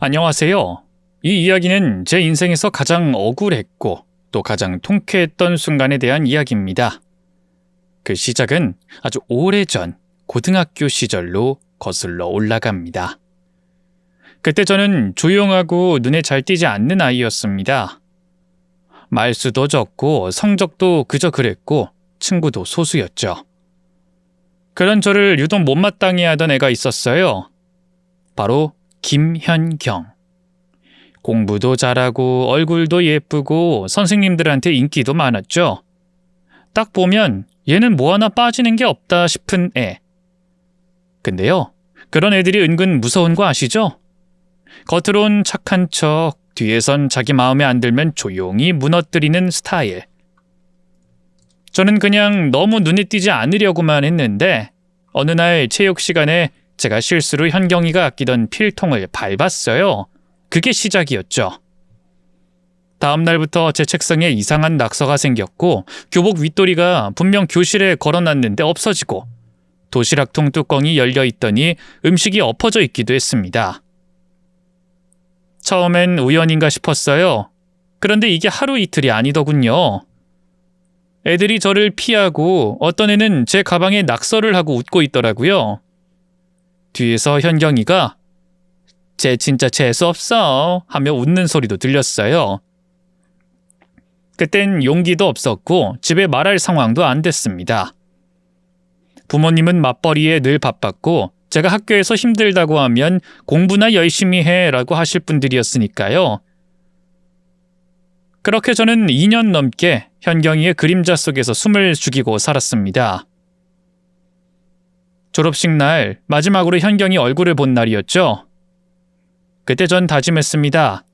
안녕하세요. 이 이야기는 제 인생에서 가장 억울했고 또 가장 통쾌했던 순간에 대한 이야기입니다. 그 시작은 아주 오래전 고등학교 시절로 거슬러 올라갑니다. 그때 저는 조용하고 눈에 잘 띄지 않는 아이였습니다. 말수도 적고 성적도 그저 그랬고 친구도 소수였죠. 그런 저를 유독 못마땅해 하던 애가 있었어요. 바로 김현경. 공부도 잘하고 얼굴도 예쁘고 선생님들한테 인기도 많았죠. 딱 보면 얘는 뭐 하나 빠지는 게 없다 싶은 애. 근데요, 그런 애들이 은근 무서운 거 아시죠? 겉으론 착한 척, 뒤에선 자기 마음에 안 들면 조용히 무너뜨리는 스타일. 저는 그냥 너무 눈에 띄지 않으려고만 했는데 어느 날 체육 시간에 제가 실수로 현경이가 아끼던 필통을 밟았어요. 그게 시작이었죠. 다음 날부터 제 책상에 이상한 낙서가 생겼고 교복 윗도리가 분명 교실에 걸어놨는데 없어지고 도시락통 뚜껑이 열려있더니 음식이 엎어져 있기도 했습니다. 처음엔 우연인가 싶었어요. 그런데 이게 하루 이틀이 아니더군요. 애들이 저를 피하고 어떤 애는 제 가방에 낙서를 하고 웃고 있더라고요. 뒤에서 현경이가 쟤 진짜 재수없어 하며 웃는 소리도 들렸어요. 그땐 용기도 없었고 집에 말할 상황도 안 됐습니다. 부모님은 맞벌이에 늘 바빴고 제가 학교에서 힘들다고 하면 공부나 열심히 해라고 하실 분들이었으니까요. 그렇게 저는 2년 넘게 현경이의 그림자 속에서 숨을 죽이고 살았습니다. 졸업식 날 마지막으로 현경이 얼굴을 본 날이었죠. 그때 전 다짐했습니다.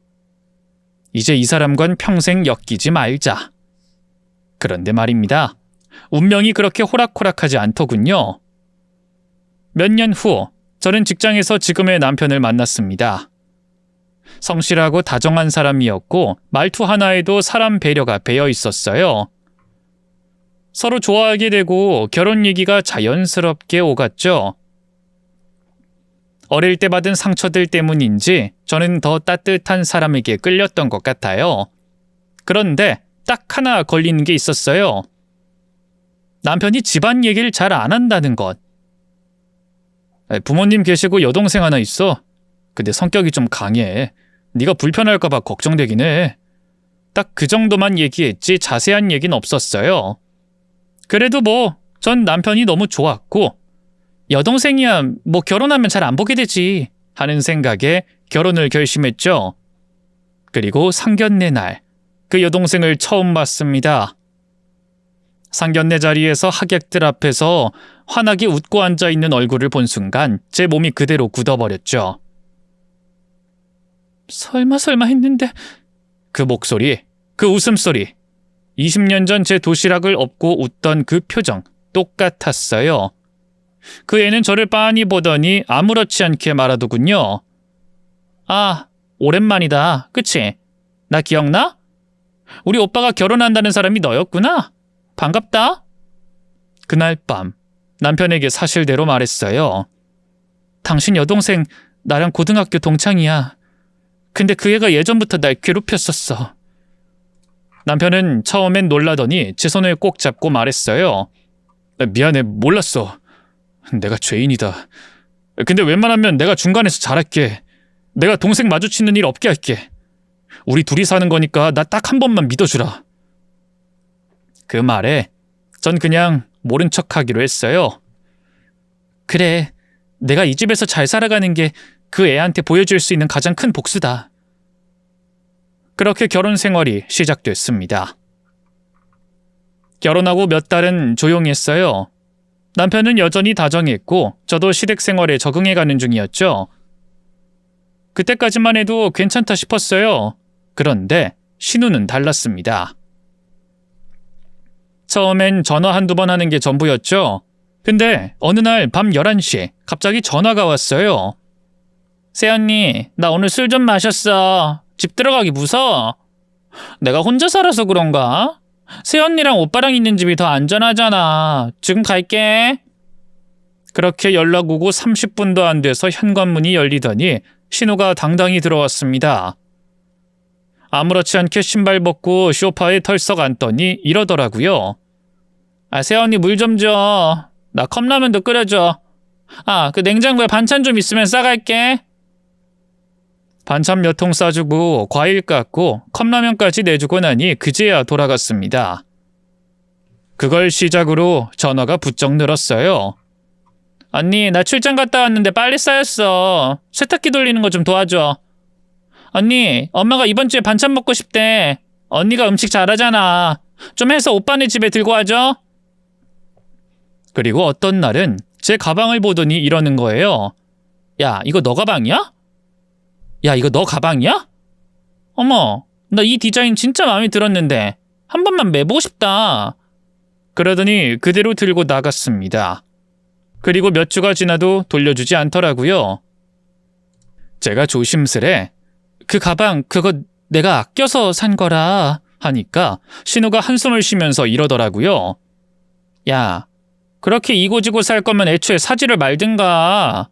이제 이 사람과는 평생 엮이지 말자. 그런데 말입니다. 운명이 그렇게 호락호락하지 않더군요. 몇 년 후 저는 직장에서 지금의 남편을 만났습니다. 성실하고 다정한 사람이었고 말투 하나에도 사람 배려가 배어 있었어요. 서로 좋아하게 되고 결혼 얘기가 자연스럽게 오갔죠. 어릴 때 받은 상처들 때문인지 저는 더 따뜻한 사람에게 끌렸던 것 같아요. 그런데 딱 하나 걸리는 게 있었어요. 남편이 집안 얘기를 잘 안 한다는 것. 부모님 계시고 여동생 하나 있어. 근데 성격이 좀 강해. 네가 불편할까 봐 걱정되긴 해. 딱 그 정도만 얘기했지 자세한 얘기는 없었어요. 그래도 전 남편이 너무 좋았고 여동생이야 결혼하면 잘 안 보게 되지 하는 생각에 결혼을 결심했죠. 그리고 상견례 날 그 여동생을 처음 봤습니다. 상견례 자리에서 하객들 앞에서 환하게 웃고 앉아있는 얼굴을 본 순간 제 몸이 그대로 굳어버렸죠. 설마 했는데 그 목소리, 그 웃음소리 20년 전 제 도시락을 엎고 웃던 그 표정 똑같았어요. 그 애는 저를 빤히 보더니 아무렇지 않게 말하더군요. 아, 오랜만이다. 그치? 나 기억나? 우리 오빠가 결혼한다는 사람이 너였구나? 반갑다. 그날 밤 남편에게 사실대로 말했어요. 당신 여동생 나랑 고등학교 동창이야. 근데 그 애가 예전부터 날 괴롭혔었어. 남편은 처음엔 놀라더니 제 손을 꼭 잡고 말했어요. 미안해, 몰랐어. 내가 죄인이다. 근데 웬만하면 내가 중간에서 잘할게. 내가 동생 마주치는 일 없게 할게. 우리 둘이 사는 거니까 나 딱 한 번만 믿어주라. 그 말에 전 그냥 모른 척하기로 했어요. 그래, 내가 이 집에서 잘 살아가는 게 그 애한테 보여줄 수 있는 가장 큰 복수다. 그렇게 결혼 생활이 시작됐습니다. 결혼하고 몇 달은 조용히 했어요. 남편은 여전히 다정했고 저도 시댁 생활에 적응해가는 중이었죠. 그때까지만 해도 괜찮다 싶었어요. 그런데 신우는 달랐습니다. 처음엔 전화 한두 번 하는 게 전부였죠. 근데 어느 날 밤 11시에 갑자기 전화가 왔어요. 새언니, 나 오늘 술 좀 마셨어. 집 들어가기 무서워. 내가 혼자 살아서 그런가? 새언니랑 오빠랑 있는 집이 더 안전하잖아. 지금 갈게. 그렇게 연락 오고 30분도 안 돼서 현관문이 열리더니 신우가 당당히 들어왔습니다. 아무렇지 않게 신발 벗고 소파에 털썩 앉더니 이러더라고요. 아, 새언니 물 좀 줘. 나 컵라면도 끓여줘. 아, 그 냉장고에 반찬 좀 있으면 싸갈게. 반찬 몇 통 싸주고 과일 깎고 컵라면까지 내주고 나니 그제야 돌아갔습니다. 그걸 시작으로 전화가 부쩍 늘었어요. 언니, 나 출장 갔다 왔는데 빨리 쌓였어. 세탁기 돌리는 거 좀 도와줘. 언니, 엄마가 이번 주에 반찬 먹고 싶대. 언니가 음식 잘하잖아. 좀 해서 오빠네 집에 들고 와줘. 그리고 어떤 날은 제 가방을 보더니 이러는 거예요. 야, 이거 너 가방이야? 야, 이거 너 가방이야? 어머, 나 이 디자인 진짜 마음에 들었는데 한 번만 매보고 싶다. 그러더니 그대로 들고 나갔습니다. 그리고 몇 주가 지나도 돌려주지 않더라고요. 제가 조심스레 그 가방 그거 내가 아껴서 산 거라 하니까 신우가 한숨을 쉬면서 이러더라고요. 야, 그렇게 이고지고 살 거면 애초에 사지를 말든가.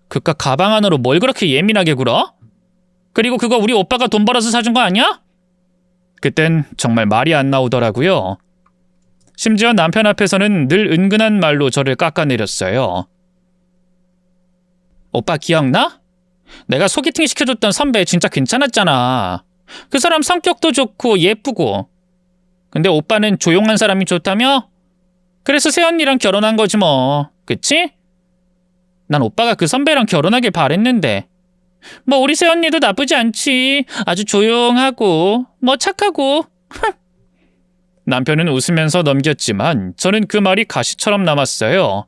그깟 가방 안으로 뭘 그렇게 예민하게 굴어? 그리고 그거 우리 오빠가 돈 벌어서 사준 거 아니야? 그땐 정말 말이 안 나오더라고요. 심지어 남편 앞에서는 늘 은근한 말로 저를 깎아내렸어요. 오빠 기억나? 내가 소개팅 시켜줬던 선배 진짜 괜찮았잖아. 그 사람 성격도 좋고 예쁘고. 근데 오빠는 조용한 사람이 좋다며? 그래서 새언니랑 결혼한 거지 뭐. 그치? 난 오빠가 그 선배랑 결혼하길 바랬는데. 뭐 우리 새언니도 나쁘지 않지. 아주 조용하고 뭐 착하고. 남편은 웃으면서 넘겼지만 저는 그 말이 가시처럼 남았어요.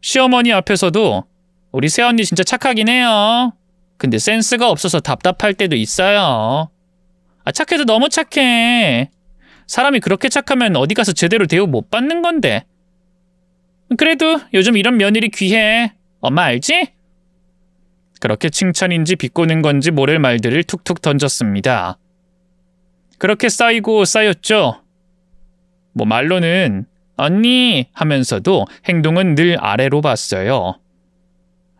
시어머니 앞에서도 우리 새언니 진짜 착하긴 해요. 근데 센스가 없어서 답답할 때도 있어요. 아, 착해도 너무 착해. 사람이 그렇게 착하면 어디 가서 제대로 대우 못 받는 건데. 그래도 요즘 이런 며느리 귀해. 엄마 알지? 그렇게 칭찬인지 비꼬는 건지 모를 말들을 툭툭 던졌습니다. 그렇게 쌓이고 쌓였죠. 뭐 말로는 언니 하면서도 행동은 늘 아래로 봤어요.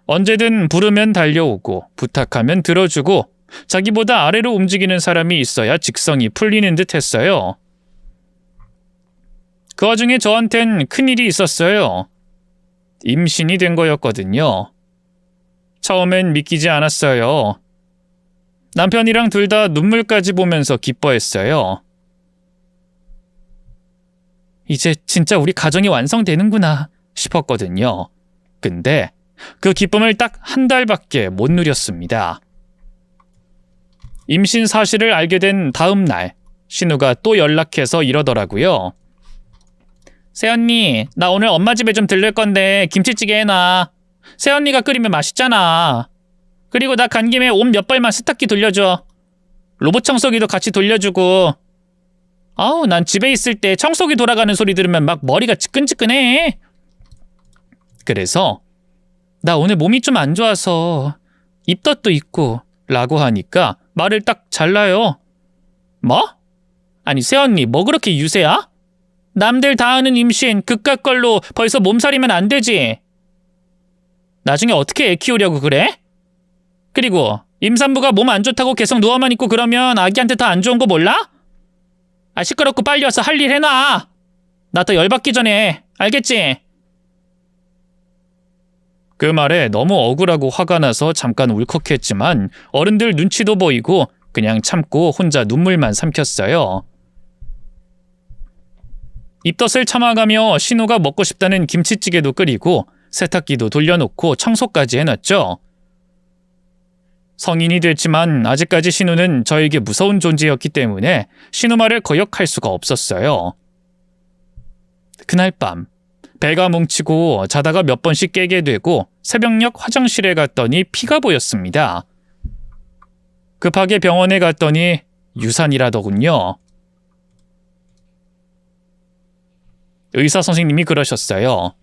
언제든 부르면 달려오고 부탁하면 들어주고 자기보다 아래로 움직이는 사람이 있어야 직성이 풀리는 듯 했어요. 그 와중에 저한텐 큰일이 있었어요. 임신이 된 거였거든요. 처음엔 믿기지 않았어요. 남편이랑 둘 다 눈물까지 보면서 기뻐했어요. 이제 진짜 우리 가정이 완성되는구나 싶었거든요. 근데 그 기쁨을 딱 한 달밖에 못 누렸습니다. 임신 사실을 알게 된 다음 날 신우가 또 연락해서 이러더라고요. 새언니, 나 오늘 엄마 집에 좀 들를 건데 김치찌개 해놔. 새언니가 끓이면 맛있잖아. 그리고 나 간 김에 옷 몇 벌만 세탁기 돌려줘. 로봇 청소기도 같이 돌려주고. 아우, 난 집에 있을 때 청소기 돌아가는 소리 들으면 막 머리가 지끈지끈해. 그래서 나 오늘 몸이 좀 안 좋아서 입덧도 있고 라고 하니까 말을 딱 잘라요. 뭐? 아니 새언니 뭐 그렇게 유세야? 남들 다 하는 임신 그깟 걸로 벌써 몸살이면 안 되지. 나중에 어떻게 애 키우려고 그래? 그리고 임산부가 몸 안 좋다고 계속 누워만 있고 그러면 아기한테 더 안 좋은 거 몰라? 아, 시끄럽고 빨리 와서 할 일 해놔. 나 더 열받기 전에. 알겠지? 그 말에 너무 억울하고 화가 나서 잠깐 울컥했지만 어른들 눈치도 보이고 그냥 참고 혼자 눈물만 삼켰어요. 입덧을 참아가며 신우가 먹고 싶다는 김치찌개도 끓이고 세탁기도 돌려놓고 청소까지 해놨죠. 성인이 됐지만 아직까지 신우는 저에게 무서운 존재였기 때문에 신우 말을 거역할 수가 없었어요. 그날 밤 배가 뭉치고 자다가 몇 번씩 깨게 되고 새벽녘 화장실에 갔더니 피가 보였습니다. 급하게 병원에 갔더니 유산이라더군요. 의사 선생님이 그러셨어요.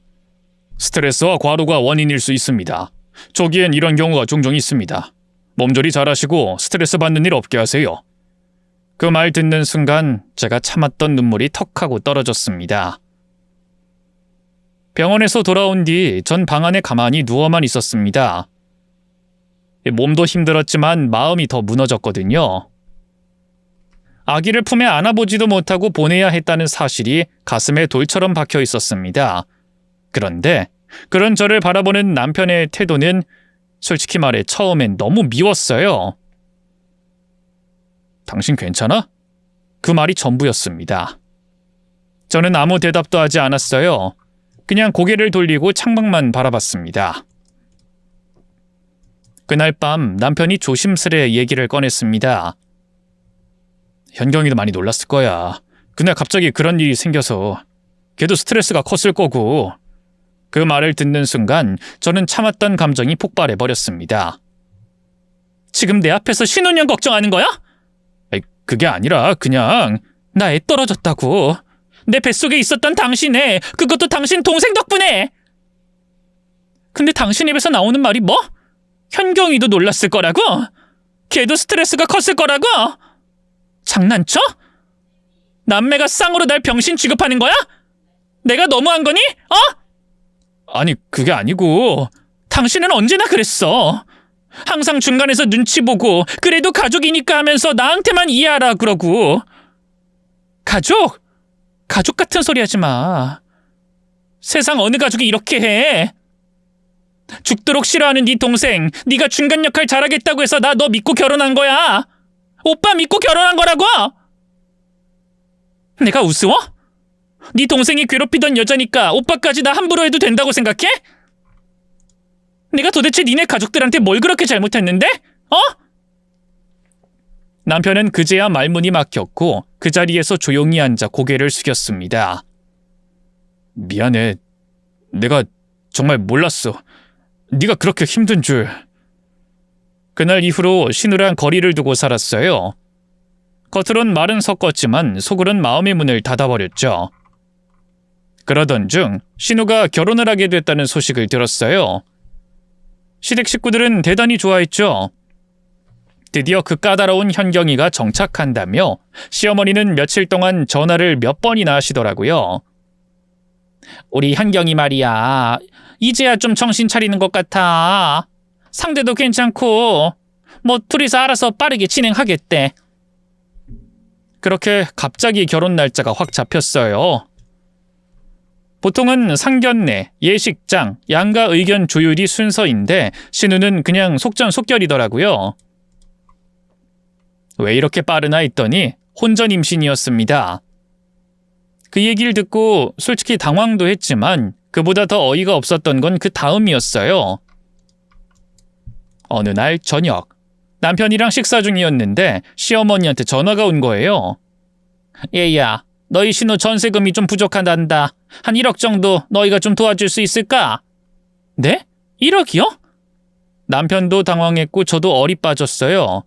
스트레스와 과로가 원인일 수 있습니다. 초기엔 이런 경우가 종종 있습니다. 몸조리 잘하시고 스트레스 받는 일 없게 하세요. 그 말 듣는 순간 제가 참았던 눈물이 턱하고 떨어졌습니다. 병원에서 돌아온 뒤 전 방 안에 가만히 누워만 있었습니다. 몸도 힘들었지만 마음이 더 무너졌거든요. 아기를 품에 안아보지도 못하고 보내야 했다는 사실이 가슴에 돌처럼 박혀 있었습니다. 그런데 그런 저를 바라보는 남편의 태도는 솔직히 말해 처음엔 너무 미웠어요. 당신 괜찮아? 그 말이 전부였습니다. 저는 아무 대답도 하지 않았어요. 그냥 고개를 돌리고 창밖만 바라봤습니다. 그날 밤 남편이 조심스레 얘기를 꺼냈습니다. 현경이도 많이 놀랐을 거야. 그날 갑자기 그런 일이 생겨서 걔도 스트레스가 컸을 거고. 그 말을 듣는 순간 저는 참았던 감정이 폭발해버렸습니다. 지금 내 앞에서 신혼여행 걱정하는 거야? 그게 아니라 그냥 나 애 떨어졌다고. 내 뱃속에 있었던 당신 애, 그것도 당신 동생 덕분에. 근데 당신 입에서 나오는 말이 뭐? 현경이도 놀랐을 거라고? 걔도 스트레스가 컸을 거라고? 장난쳐? 남매가 쌍으로 날 병신 취급하는 거야? 내가 너무한 거니? 아니 그게 아니고 당신은 언제나 그랬어. 항상 중간에서 눈치 보고 그래도 가족이니까 하면서 나한테만 이해하라 그러고. 가족? 가족 같은 소리 하지 마. 세상 어느 가족이 이렇게 해. 죽도록 싫어하는 네 동생, 네가 중간 역할 잘하겠다고 해서 나 너 믿고 결혼한 거야. 오빠 믿고 결혼한 거라고. 내가 우스워? 네 동생이 괴롭히던 여자니까 오빠까지 나 함부로 해도 된다고 생각해? 내가 도대체 니네 가족들한테 뭘 그렇게 잘못했는데? 남편은 그제야 말문이 막혔고 그 자리에서 조용히 앉아 고개를 숙였습니다. 미안해. 내가 정말 몰랐어. 네가 그렇게 힘든 줄. 그날 이후로 신우랑 거리를 두고 살았어요. 겉으론 말은 섞었지만 속으론 마음의 문을 닫아버렸죠. 그러던 중 신우가 결혼을 하게 됐다는 소식을 들었어요. 시댁 식구들은 대단히 좋아했죠. 드디어 그 까다로운 현경이가 정착한다며 시어머니는 며칠 동안 전화를 몇 번이나 하시더라고요. 우리 현경이 말이야. 이제야 좀 정신 차리는 것 같아. 상대도 괜찮고 뭐 둘이서 알아서 빠르게 진행하겠대. 그렇게 갑자기 결혼 날짜가 확 잡혔어요. 보통은 상견례, 예식장, 양가 의견 조율이 순서인데 신우는 그냥 속전속결이더라고요. 왜 이렇게 빠르나 했더니 혼전 임신이었습니다. 그 얘기를 듣고 솔직히 당황도 했지만 그보다 더 어이가 없었던 건 그 다음이었어요. 어느 날 저녁, 남편이랑 식사 중이었는데 시어머니한테 전화가 온 거예요. 얘야, 너희 신우 전세금이 좀 부족하단다. 한 1억 정도 너희가 좀 도와줄 수 있을까? 네? 1억이요? 남편도 당황했고 저도 얼이 빠졌어요.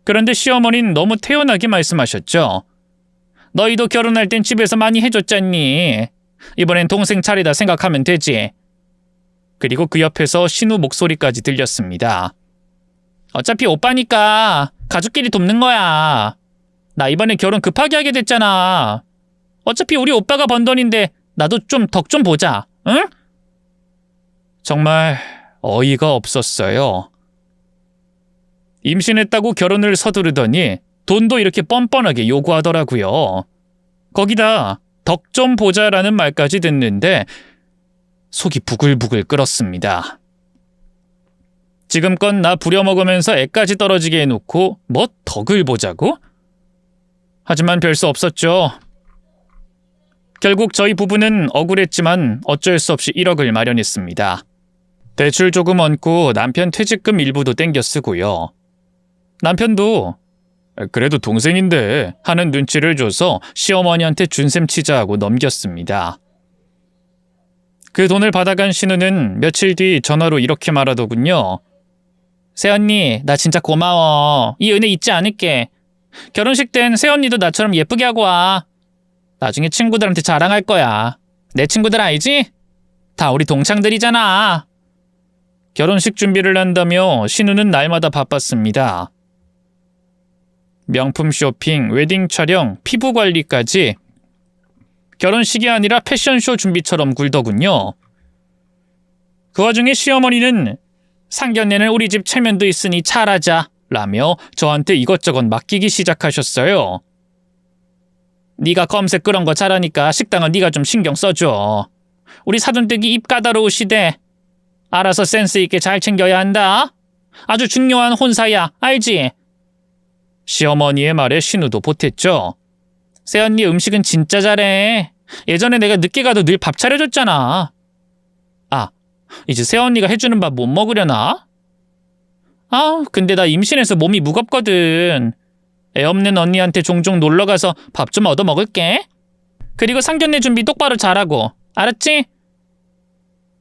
그런데 시어머니는 너무 태연하게 말씀하셨죠. 너희도 결혼할 땐 집에서 많이 해줬잖니. 이번엔 동생 차례다 생각하면 되지. 그리고 그 옆에서 신우 목소리까지 들렸습니다. 어차피 오빠니까 가족끼리 돕는 거야. 나 이번에 결혼 급하게 하게 됐잖아. 어차피 우리 오빠가 번 돈인데 나도 좀 덕 좀 보자. 응? 정말 어이가 없었어요. 임신했다고 결혼을 서두르더니 돈도 이렇게 뻔뻔하게 요구하더라고요. 거기다 덕 좀 보자라는 말까지 듣는데 속이 부글부글 끓었습니다. 지금껏 나 부려먹으면서 애까지 떨어지게 해놓고 뭐 덕을 보자고? 하지만 별 수 없었죠. 결국 저희 부부는 억울했지만 어쩔 수 없이 1억을 마련했습니다. 대출 조금 얹고 남편 퇴직금 일부도 땡겨 쓰고요. 남편도 그래도 동생인데 하는 눈치를 줘서 시어머니한테 준셈 치자 하고 넘겼습니다. 그 돈을 받아간 신우는 며칠 뒤 전화로 이렇게 말하더군요. 새언니, 나 진짜 고마워. 이 은혜 잊지 않을게. 결혼식 땐 새언니도 나처럼 예쁘게 하고 와. 나중에 친구들한테 자랑할 거야. 내 친구들 알지? 다 우리 동창들이잖아. 결혼식 준비를 한다며 신우는 날마다 바빴습니다. 명품 쇼핑, 웨딩 촬영, 피부 관리까지 결혼식이 아니라 패션쇼 준비처럼 굴더군요. 그 와중에 시어머니는 상견례는 우리 집 체면도 있으니 잘하자 라며 저한테 이것저것 맡기기 시작하셨어요. 네가 검색 그런 거 잘하니까 식당은 네가 좀 신경 써줘. 우리 사돈댁이 입 까다로우시대. 알아서 센스 있게 잘 챙겨야 한다. 아주 중요한 혼사야, 알지? 시어머니의 말에 신우도 보탰죠. 새언니 음식은 진짜 잘해. 예전에 내가 늦게 가도 늘 밥 차려줬잖아. 아, 이제 새언니가 해주는 밥 못 먹으려나? 아, 근데 나 임신해서 몸이 무겁거든. 애 없는 언니한테 종종 놀러가서 밥 좀 얻어 먹을게. 그리고 상견례 준비 똑바로 잘하고, 알았지?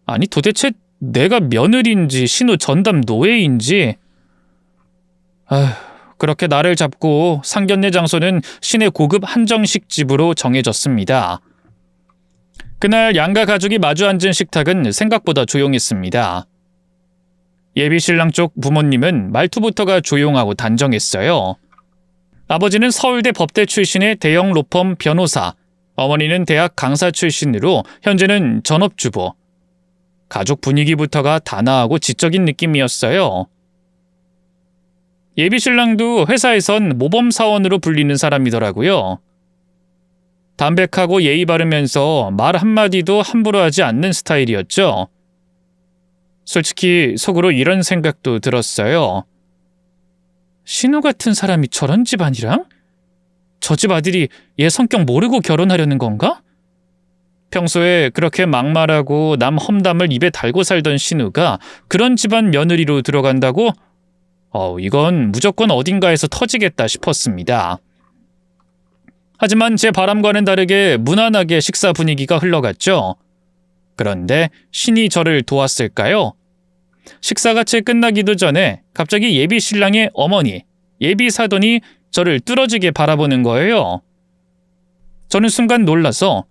아니 도대체 내가 며느리인지 신우 전담 노예인지. 그렇게 날을 잡고 상견례 장소는 시내 고급 한정식 집으로 정해졌습니다. 그날 양가 가족이 마주 앉은 식탁은 생각보다 조용했습니다. 예비신랑 쪽 부모님은 말투부터가 조용하고 단정했어요. 아버지는 서울대 법대 출신의 대형 로펌 변호사, 어머니는 대학 강사 출신으로 현재는 전업주부. 가족 분위기부터가 단아하고 지적인 느낌이었어요. 예비신랑도 회사에선 모범사원으로 불리는 사람이더라고요. 담백하고 예의 바르면서 말 한마디도 함부로 하지 않는 스타일이었죠. 솔직히 속으로 이런 생각도 들었어요. 신우 같은 사람이 저런 집안이랑? 저 집 아들이 얘 성격 모르고 결혼하려는 건가? 평소에 그렇게 막말하고 남 험담을 입에 달고 살던 신우가 그런 집안 며느리로 들어간다고? 이건 무조건 어딘가에서 터지겠다 싶었습니다. 하지만 제 바람과는 다르게 무난하게 식사 분위기가 흘러갔죠. 그런데 신이 저를 도왔을까요? 식사가 채 끝나기도 전에 갑자기 예비신랑의 어머니, 예비사돈이 저를 뚫어지게 바라보는 거예요. 저는 순간 놀라서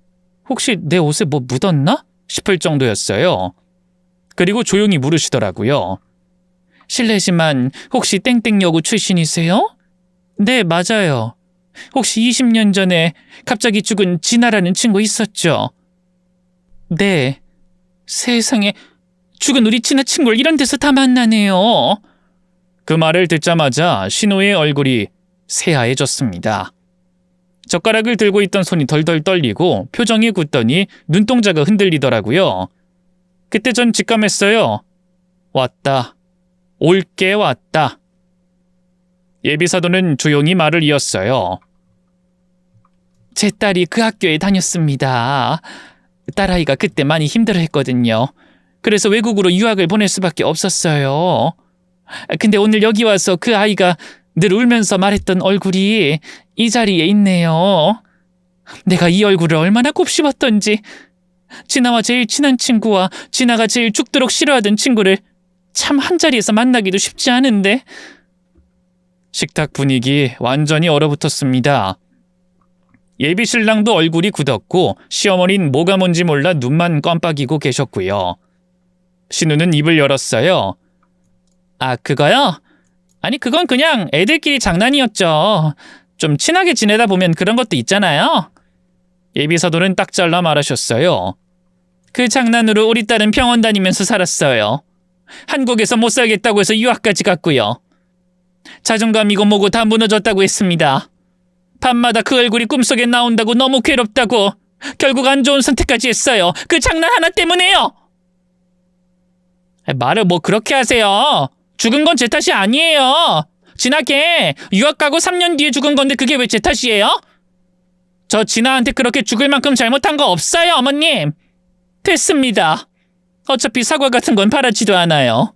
혹시 내 옷에 뭐 묻었나? 싶을 정도였어요. 그리고 조용히 물으시더라고요. 실례지만 혹시 땡땡여고 출신이세요? 네, 맞아요. 혹시 20년 전에 갑자기 죽은 진아라는 친구 있었죠? 네. 세상에, 죽은 우리 진아 친구를 이런 데서 다 만나네요. 그 말을 듣자마자 신우의 얼굴이 새하얘졌습니다. 젓가락을 들고 있던 손이 덜덜 떨리고 표정이 굳더니 눈동자가 흔들리더라고요. 그때 전 직감했어요. 왔다. 올게 왔다. 예비사돈은 조용히 말을 이었어요. 제 딸이 그 학교에 다녔습니다. 딸아이가 그때 많이 힘들어했거든요. 그래서 외국으로 유학을 보낼 수밖에 없었어요. 근데 오늘 여기 와서 그 아이가 늘 울면서 말했던 얼굴이 이 자리에 있네요. 내가 이 얼굴을 얼마나 곱씹었던지. 진아와 제일 친한 친구와 진아가 제일 죽도록 싫어하던 친구를 참 한자리에서 만나기도 쉽지 않은데. 식탁 분위기 완전히 얼어붙었습니다. 예비신랑도 얼굴이 굳었고 시어머니는 뭐가 뭔지 몰라 눈만 껌빡이고 계셨고요. 신우는 입을 열었어요. 아, 그거요? 아니, 그건 그냥 애들끼리 장난이었죠. 좀 친하게 지내다 보면 그런 것도 있잖아요. 예비사돈은 딱 잘라 말하셨어요. 그 장난으로 우리 딸은 병원 다니면서 살았어요. 한국에서 못 살겠다고 해서 유학까지 갔고요. 자존감이고 뭐고 다 무너졌다고 했습니다. 밤마다 그 얼굴이 꿈속에 나온다고 너무 괴롭다고 결국 안 좋은 선택까지 했어요. 그 장난 하나 때문에요. 말을 뭐 그렇게 하세요. 죽은 건 제 탓이 아니에요. 진아께 유학 가고 3년 뒤에 죽은 건데 그게 왜 제 탓이에요? 저 진아한테 그렇게 죽을 만큼 잘못한 거 없어요, 어머님. 됐습니다. 어차피 사과 같은 건 바라지도 않아요.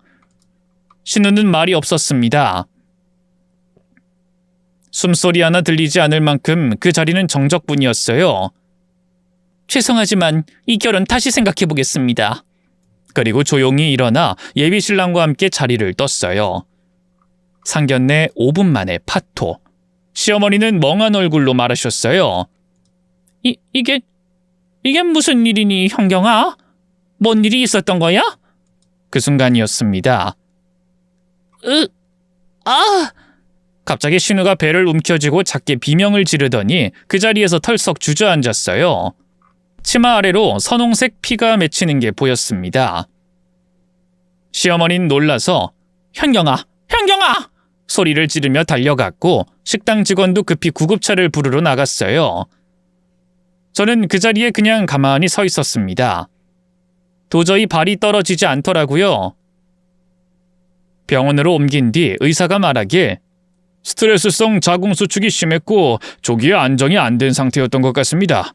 신우는 말이 없었습니다. 숨소리 하나 들리지 않을 만큼 그 자리는 정적뿐이었어요. 죄송하지만 이 결혼 다시 생각해보겠습니다. 그리고 조용히 일어나 예비신랑과 함께 자리를 떴어요. 상견례 5분 만에 파토. 시어머니는 멍한 얼굴로 말하셨어요. 이게 무슨 일이니, 형경아? 뭔 일이 있었던 거야? 그 순간이었습니다. 갑자기 신우가 배를 움켜쥐고 작게 비명을 지르더니 그 자리에서 털썩 주저앉았어요. 치마 아래로 선홍색 피가 맺히는 게 보였습니다. 시어머니는 놀라서 현경아, 현경아! 소리를 지르며 달려갔고 식당 직원도 급히 구급차를 부르러 나갔어요. 저는 그 자리에 그냥 가만히 서 있었습니다. 도저히 발이 떨어지지 않더라고요. 병원으로 옮긴 뒤 의사가 말하길 스트레스성 자궁수축이 심했고 조기에 안정이 안 된 상태였던 것 같습니다.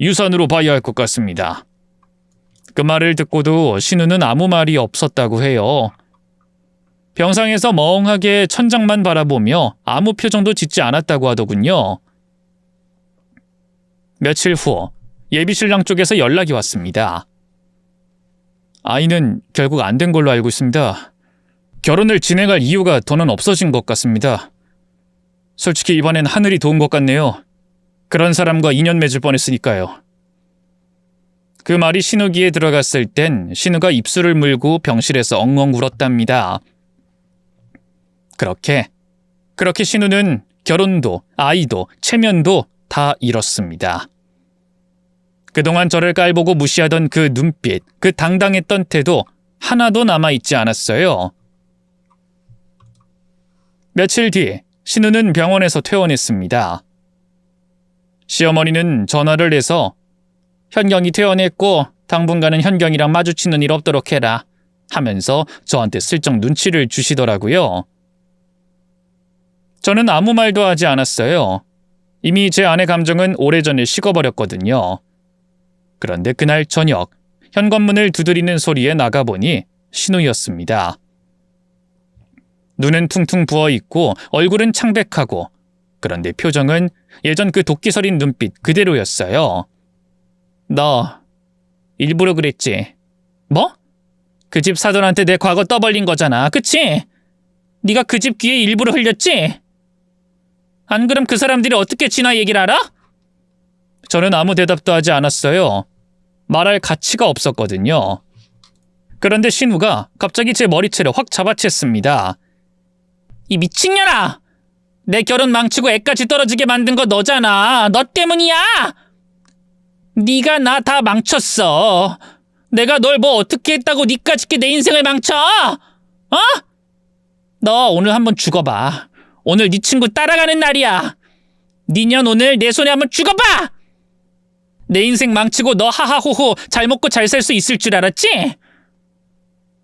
유산으로 봐야 할 것 같습니다. 그 말을 듣고도 신우는 아무 말이 없었다고 해요. 병상에서 멍하게 천장만 바라보며 아무 표정도 짓지 않았다고 하더군요. 며칠 후 예비신랑 쪽에서 연락이 왔습니다. 아이는 결국 안 된 걸로 알고 있습니다. 결혼을 진행할 이유가 더는 없어진 것 같습니다. 솔직히 이번엔 하늘이 도운 것 같네요. 그런 사람과 인연 맺을 뻔했으니까요. 그 말이 신우 귀에 들어갔을 땐 신우가 입술을 물고 병실에서 엉엉 울었답니다. 그렇게 신우는 결혼도 아이도 체면도 다 잃었습니다. 그동안 저를 깔보고 무시하던 그 눈빛, 그 당당했던 태도 하나도 남아있지 않았어요. 며칠 뒤 신우는 병원에서 퇴원했습니다. 시어머니는 전화를 해서 현경이 퇴원했고 당분간은 현경이랑 마주치는 일 없도록 해라 하면서 저한테 슬쩍 눈치를 주시더라고요. 저는 아무 말도 하지 않았어요. 이미 제 아내 감정은 오래전에 식어버렸거든요. 그런데 그날 저녁 현관문을 두드리는 소리에 나가보니 신우였습니다. 눈은 퉁퉁 부어있고 얼굴은 창백하고 그런데 표정은 예전 그 도끼 서린 눈빛 그대로였어요. 너 일부러 그랬지? 뭐? 그 집 사돈한테 내 과거 떠벌린 거잖아, 그치? 네가 그 집 귀에 일부러 흘렸지? 안 그럼 그 사람들이 어떻게 진아 얘기를 알아? 저는 아무 대답도 하지 않았어요. 말할 가치가 없었거든요. 그런데 신우가 갑자기 제 머리채를 확 잡아챘습니다. 이 미친년아! 내 결혼 망치고 애까지 떨어지게 만든 거 너잖아. 너 때문이야! 네가 나 다 망쳤어. 내가 널 뭐 어떻게 했다고 니까짓 게 내 인생을 망쳐? 어? 너 오늘 한번 죽어봐. 오늘 네 친구 따라가는 날이야. 니년 오늘 내 손에 한번 죽어봐! 내 인생 망치고 너 하하호호 잘 먹고 잘 살 수 있을 줄 알았지?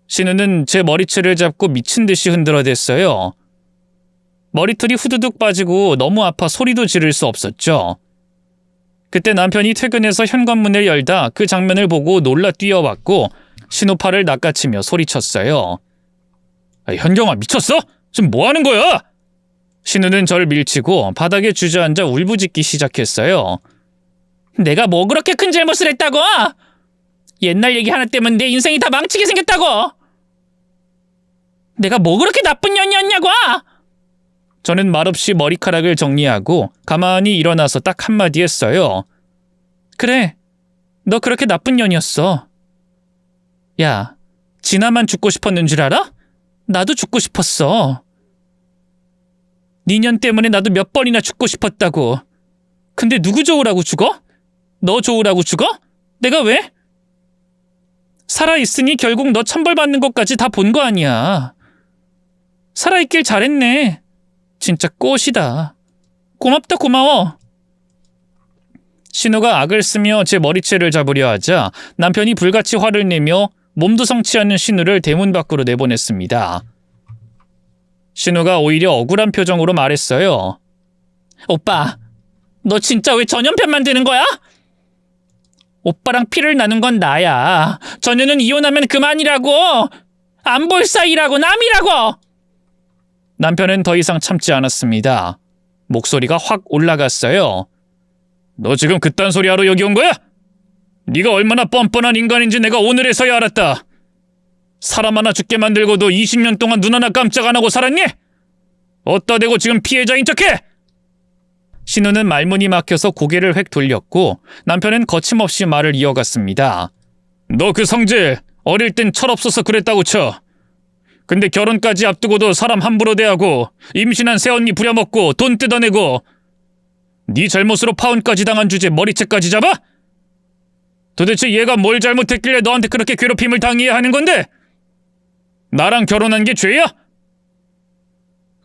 신우는 제 머리채를 잡고 미친 듯이 흔들어댔어요. 머리털이 후두둑 빠지고 너무 아파 소리도 지를 수 없었죠. 그때 남편이 퇴근해서 현관문을 열다 그 장면을 보고 놀라 뛰어왔고 신우 팔을 낚아치며 소리쳤어요. 현경아, 미쳤어? 지금 뭐 하는 거야? 신우는 절 밀치고 바닥에 주저앉아 울부짖기 시작했어요. 내가 뭐 그렇게 큰 잘못을 했다고? 옛날 얘기 하나 때문에 내 인생이 다 망치게 생겼다고? 내가 뭐 그렇게 나쁜 년이었냐고? 저는 말없이 머리카락을 정리하고 가만히 일어나서 딱 한마디 했어요. 그래, 너 그렇게 나쁜 년이었어. 야, 진아만 죽고 싶었는 줄 알아? 나도 죽고 싶었어. 네 년 때문에 나도 몇 번이나 죽고 싶었다고. 근데 누구 좋으라고 죽어? 너 좋으라고 죽어? 내가 왜? 살아있으니 결국 너 천벌받는 것까지 다 본 거 아니야. 살아있길 잘했네. 진짜 꽃이다. 고맙다, 고마워. 신우가 악을 쓰며 제 머리채를 잡으려 하자 남편이 불같이 화를 내며 몸도 성치 않는 신우를 대문 밖으로 내보냈습니다. 신우가 오히려 억울한 표정으로 말했어요. 오빠, 너 진짜 왜 전연편만 드는 거야? 오빠랑 피를 나눈 건 나야. 전연은 이혼하면 그만이라고. 안 볼 사이라고, 남이라고. 남편은 더 이상 참지 않았습니다. 목소리가 확 올라갔어요. 너 지금 그딴 소리 하러 여기 온 거야? 네가 얼마나 뻔뻔한 인간인지 내가 오늘에서야 알았다. 사람 하나 죽게 만들고도 20년 동안 눈 하나 깜짝 안 하고 살았니? 어디다 대고 지금 피해자인 척해? 신우는 말문이 막혀서 고개를 획 돌렸고 남편은 거침없이 말을 이어갔습니다. 너 그 성질 어릴 땐 철없어서 그랬다고 쳐. 근데 결혼까지 앞두고도 사람 함부로 대하고 임신한 새언니 부려먹고 돈 뜯어내고 네 잘못으로 파혼까지 당한 주제에 머리채까지 잡아? 도대체 얘가 뭘 잘못했길래 너한테 그렇게 괴롭힘을 당해야 하는 건데? 나랑 결혼한 게 죄야?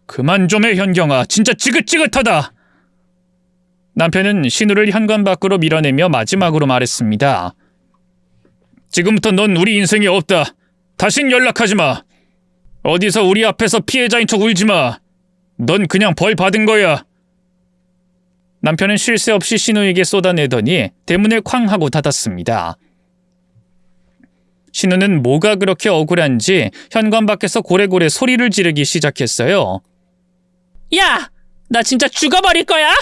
그만 좀 해, 현경아. 진짜 지긋지긋하다. 남편은 신우를 현관 밖으로 밀어내며 마지막으로 말했습니다. 지금부터 넌 우리 인생에 없다. 다신 연락하지 마. 어디서 우리 앞에서 피해자인 척 울지 마. 넌 그냥 벌 받은 거야. 남편은 쉴 새 없이 신우에게 쏟아내더니 대문을 쾅 하고 닫았습니다. 신우는 뭐가 그렇게 억울한지 현관 밖에서 고래고래 소리를 지르기 시작했어요. 야! 나 진짜 죽어버릴 거야!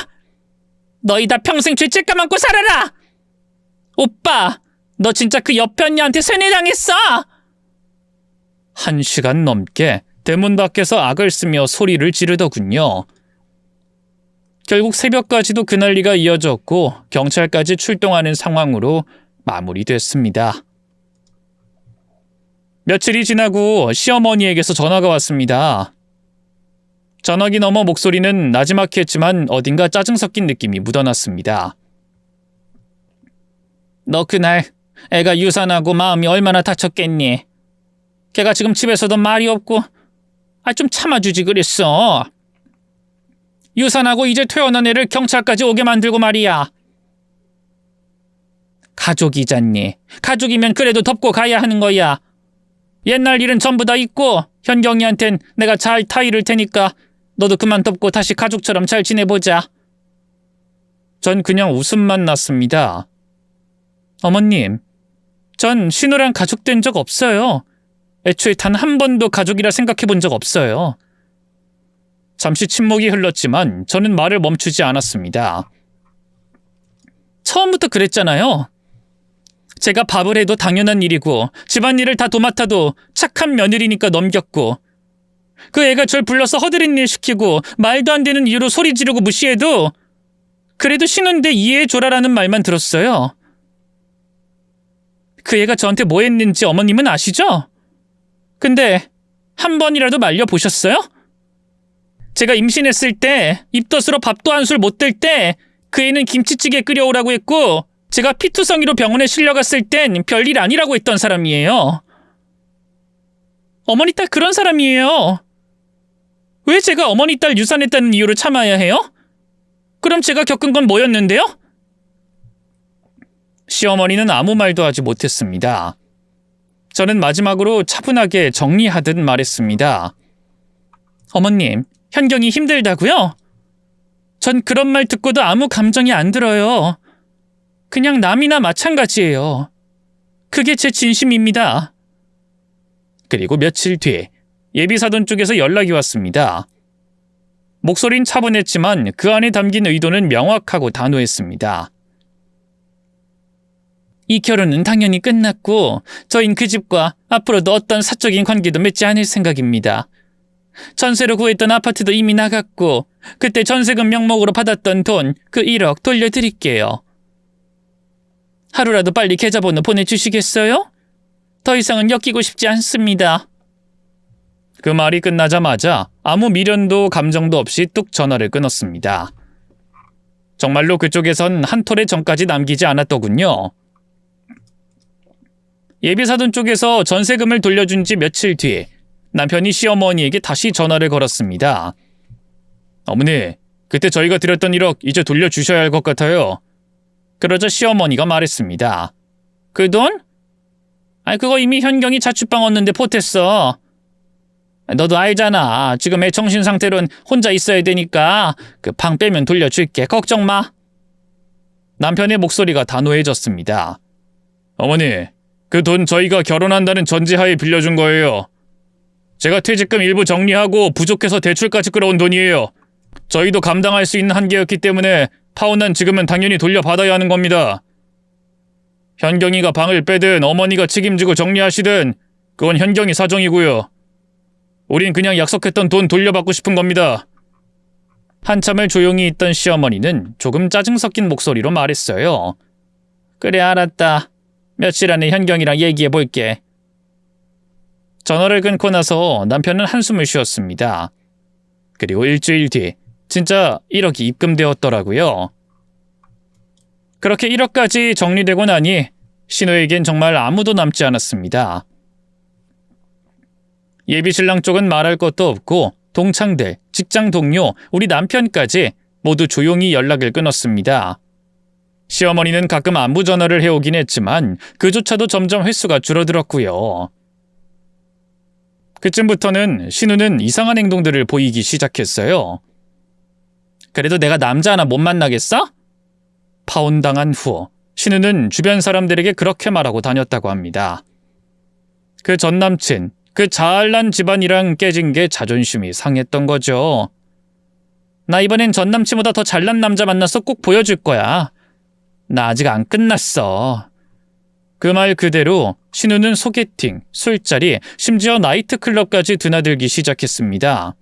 너희 다 평생 죄책감 안고 살아라! 오빠! 너 진짜 그 옆에 언니한테 세뇌당했어! 1시간 넘게 대문 밖에서 악을 쓰며 소리를 지르더군요. 결국 새벽까지도 그 난리가 이어졌고 경찰까지 출동하는 상황으로 마무리됐습니다. 며칠이 지나고 시어머니에게서 전화가 왔습니다. 전화기 너머 목소리는 나지막히 했지만 어딘가 짜증 섞인 느낌이 묻어났습니다. 너 그날 애가 유산하고 마음이 얼마나 다쳤겠니? 걔가 지금 집에서도 말이 없고 좀 참아주지 그랬어. 유산하고 이제 퇴원한 애를 경찰까지 오게 만들고 말이야. 가족이잖니. 가족이면 그래도 덮고 가야 하는 거야. 옛날 일은 전부 다 잊고 현경이한텐 내가 잘 타이를 테니까 너도 그만 덮고 다시 가족처럼 잘 지내보자. 전 그냥 웃음만 났습니다. 어머님, 전 신우랑 가족된 적 없어요. 애초에 단 한 번도 가족이라 생각해 본 적 없어요. 잠시 침묵이 흘렀지만 저는 말을 멈추지 않았습니다. 처음부터 그랬잖아요. 제가 밥을 해도 당연한 일이고 집안일을 다 도맡아도 착한 며느리니까 넘겼고 그 애가 절 불러서 허드렛 일 시키고 말도 안 되는 이유로 소리 지르고 무시해도 그래도 신우인데 이해해줘라라는 말만 들었어요. 그 애가 저한테 뭐 했는지 어머님은 아시죠? 근데 한 번이라도 말려보셨어요? 제가 임신했을 때 입덧으로 밥도 한술 못 들 때 그 애는 김치찌개 끓여오라고 했고 제가 피투성이로 병원에 실려갔을 땐 별일 아니라고 했던 사람이에요. 어머니 딸 그런 사람이에요. 왜 제가 어머니 딸 유산했다는 이유로 참아야 해요? 그럼 제가 겪은 건 뭐였는데요? 시어머니는 아무 말도 하지 못했습니다. 저는 마지막으로 차분하게 정리하듯 말했습니다. 어머님, 현경이 힘들다고요? 전 그런 말 듣고도 아무 감정이 안 들어요. 그냥 남이나 마찬가지예요. 그게 제 진심입니다. 그리고 며칠 뒤 예비사돈 쪽에서 연락이 왔습니다. 목소린 차분했지만 그 안에 담긴 의도는 명확하고 단호했습니다. 이 결혼은 당연히 끝났고 저흰 그 집과 앞으로도 어떤 사적인 관계도 맺지 않을 생각입니다. 전세로 구했던 아파트도 이미 나갔고 그때 전세금 명목으로 받았던 돈 그 1억 돌려드릴게요. 하루라도 빨리 계좌번호 보내주시겠어요? 더 이상은 엮이고 싶지 않습니다. 그 말이 끝나자마자 아무 미련도 감정도 없이 뚝 전화를 끊었습니다. 정말로 그쪽에선 한 톨의 정까지 남기지 않았더군요. 예비사돈 쪽에서 전세금을 돌려준 지 며칠 뒤 남편이 시어머니에게 다시 전화를 걸었습니다. 어머니, 그때 저희가 드렸던 1억 이제 돌려주셔야 할 것 같아요. 그러자 시어머니가 말했습니다. 그 돈? 그거 이미 현경이 자취방 얻는데 보탰어. 너도 알잖아. 지금 애 정신 상태로는 혼자 있어야 되니까 그 방 빼면 돌려줄게. 걱정 마. 남편의 목소리가 단호해졌습니다. 어머니, 그 돈 저희가 결혼한다는 전제하에 빌려준 거예요. 제가 퇴직금 일부 정리하고 부족해서 대출까지 끌어온 돈이에요. 저희도 감당할 수 있는 한계였기 때문에 파혼한 지금은 당연히 돌려받아야 하는 겁니다. 현경이가 방을 빼든 어머니가 책임지고 정리하시든 그건 현경이 사정이고요. 우린 그냥 약속했던 돈 돌려받고 싶은 겁니다. 한참을 조용히 있던 시어머니는 조금 짜증 섞인 목소리로 말했어요. 그래, 알았다. 며칠 안에 현경이랑 얘기해 볼게. 전화를 끊고 나서 남편은 한숨을 쉬었습니다. 그리고 일주일 뒤 진짜 1억이 입금되었더라고요. 그렇게 1억까지 정리되고 나니 신우에겐 정말 아무도 남지 않았습니다. 예비신랑 쪽은 말할 것도 없고 동창들, 직장 동료, 우리 남편까지 모두 조용히 연락을 끊었습니다. 시어머니는 가끔 안부 전화를 해오긴 했지만 그조차도 점점 횟수가 줄어들었고요. 그쯤부터는 신우는 이상한 행동들을 보이기 시작했어요. 그래도 내가 남자 하나 못 만나겠어? 파혼당한 후 신우는 주변 사람들에게 그렇게 말하고 다녔다고 합니다. 그 전남친, 그 잘난 집안이랑 깨진 게 자존심이 상했던 거죠. 나 이번엔 전남친보다 더 잘난 남자 만나서 꼭 보여줄 거야. 나 아직 안 끝났어. 그 말 그대로 신우는 소개팅, 술자리, 심지어 나이트클럽까지 드나들기 시작했습니다.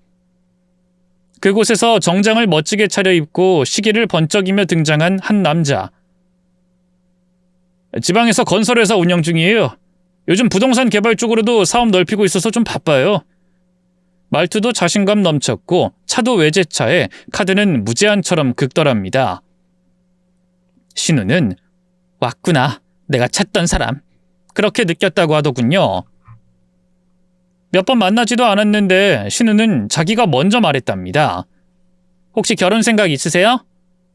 그곳에서 정장을 멋지게 차려입고 시계를 번쩍이며 등장한 한 남자. 지방에서 건설회사 운영 중이에요. 요즘 부동산 개발 쪽으로도 사업 넓히고 있어서 좀 바빠요. 말투도 자신감 넘쳤고 차도 외제차에 카드는 무제한처럼 긁더랍니다. 신우는 왔구나. 내가 찾던 사람. 그렇게 느꼈다고 하더군요. 몇 번 만나지도 않았는데 신우는 자기가 먼저 말했답니다. 혹시 결혼 생각 있으세요?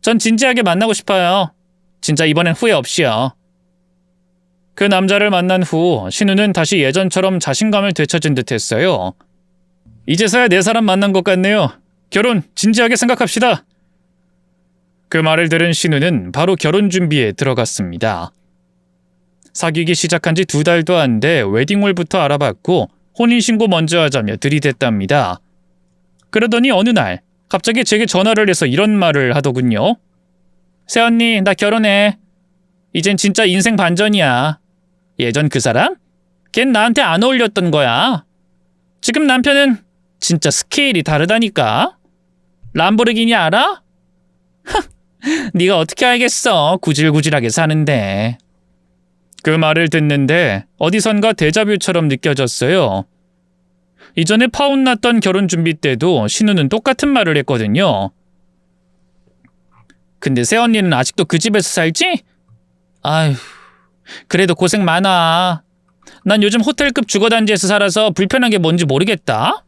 전 진지하게 만나고 싶어요. 진짜 이번엔 후회 없이요. 그 남자를 만난 후 신우는 다시 예전처럼 자신감을 되찾은 듯 했어요. 이제서야 내 사람 만난 것 같네요. 결혼 진지하게 생각합시다. 그 말을 들은 신우는 바로 결혼 준비에 들어갔습니다. 사귀기 시작한 지 2달도 안 돼 웨딩홀부터 알아봤고 혼인신고 먼저 하자며 들이댔답니다. 그러더니 어느 날 갑자기 제게 전화를 해서 이런 말을 하더군요. 새언니, 나 결혼해. 이젠 진짜 인생 반전이야. 예전 그 사람? 걘 나한테 안 어울렸던 거야. 지금 남편은 진짜 스케일이 다르다니까. 람보르기니 알아? 네가 어떻게 알겠어. 구질구질하게 사는데. 그 말을 듣는데 어디선가 데자뷰처럼 느껴졌어요. 이전에 파혼 났던 결혼 준비 때도 신우는 똑같은 말을 했거든요. 근데 새언니는 아직도 그 집에서 살지? 아휴, 그래도 고생 많아. 난 요즘 호텔급 주거단지에서 살아서 불편한 게 뭔지 모르겠다.